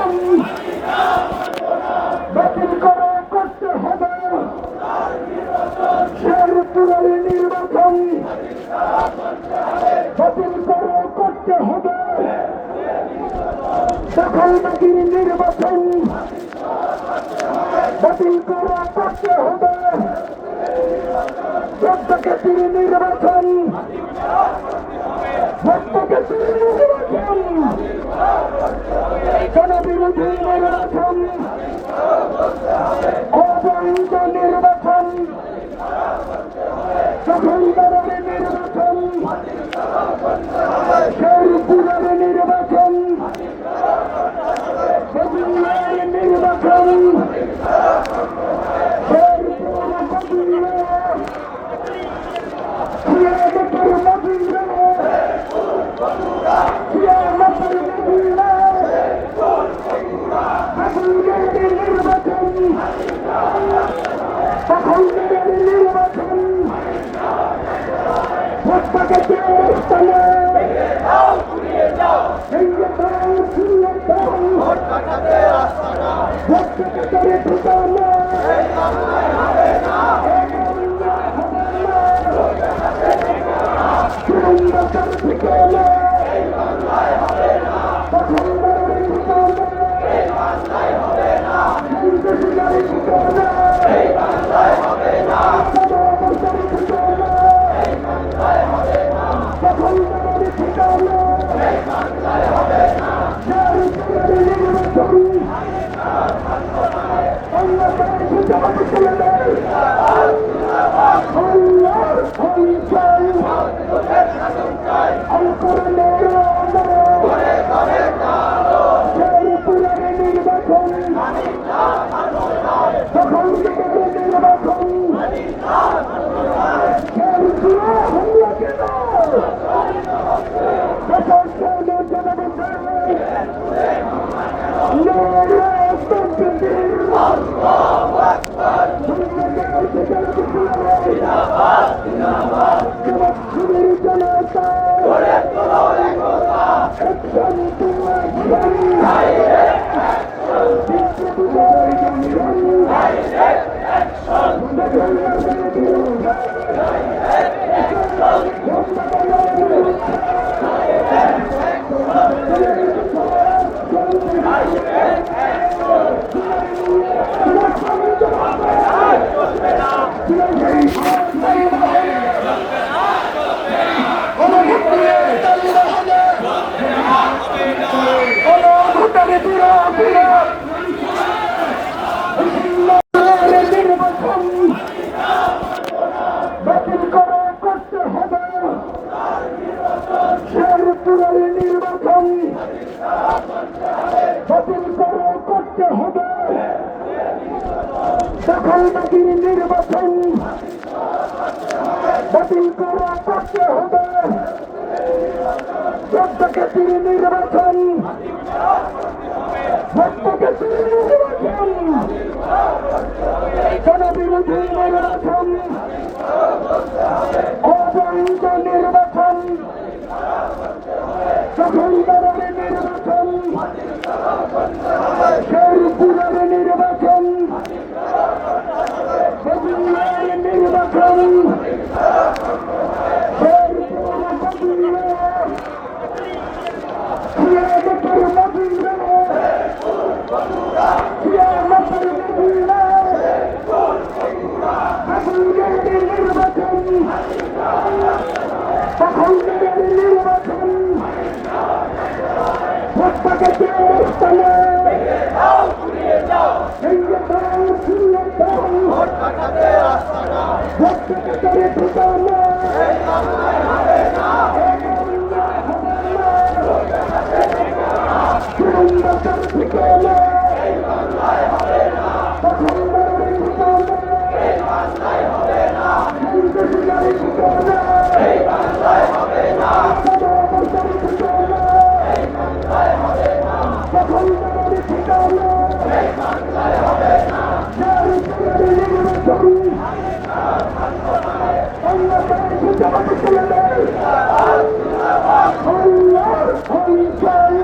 নির্বাচন বাতিল করে করতে হবে শেরপুরের নির্বাচন বাতিল করে করতে হবে দখলবাজির নির্বাচন বাতিল করে করতে হবে ভোটকেতির নির্বাচন ভোটকেতির নির্বাচন জনবিরোধী নির্বাচন অবৈধ নির্বাচন দখলদারের নির্বাচন শেরপুরের নির্বাচন বদুল্লার নির্বাচন শেরপুর বদুল্লা খিয়ামতের মদিনা খিয়ামতের মদিনা বদুল্লার নির্বাচন দখলদারের নির্বাচন ভোটকেতির স্থানে ভোটকেতির ঠিকানা চুরুন্দার ঠিকানা দখলদারের ঠিকানা হিন্দুদের ঠিকানা সমাবেশের ঠিকানা দখলদারের ঠিকানা শেরপুরের নির্বাচন বাংলাদেশ জামাত ইসলামী আল্লাহর পরিচয় আল কোরআনের আলো শেরপুরের নির্বাচন দখলদারের নির্বাচন শেরপুরে হামলা কেন প্রশাসনের জনগণের বাতিল করে করতে হবে শেরপুরের নির্বাচন বাতিল করে করতে হবে দখলবাজির নির্বাচন বাতিল করে করতে হবে ভোটকেতির নির্বাচন ভোটকেতির নির্বাচন জনবিরোধী নির্বাচন অবৈধ নির্বাচন দখলদারের নির্বাচন শেরপুরের নির্বাচন বদুল্লার নির্বাচন শেরপুর বদুল্লা খিয়ামতের মদিনা খিয়ামতের মদিনা বদুল্লার নির্বাচন দখলদারের নির্বাচন ভোটকেতির স্থানে ভোটকেতির ঠিকানা চুরুন্দার ঠিকানা দখলদারের ঠিকানা হিন্দুদের ঠিকানা সমাবেশের ঠিকানা দখলদারের ঠিকানা শেরপুরের নির্বাচন বাংলাদেশ জামাত ইসলামী আল্লাহর পরিচয়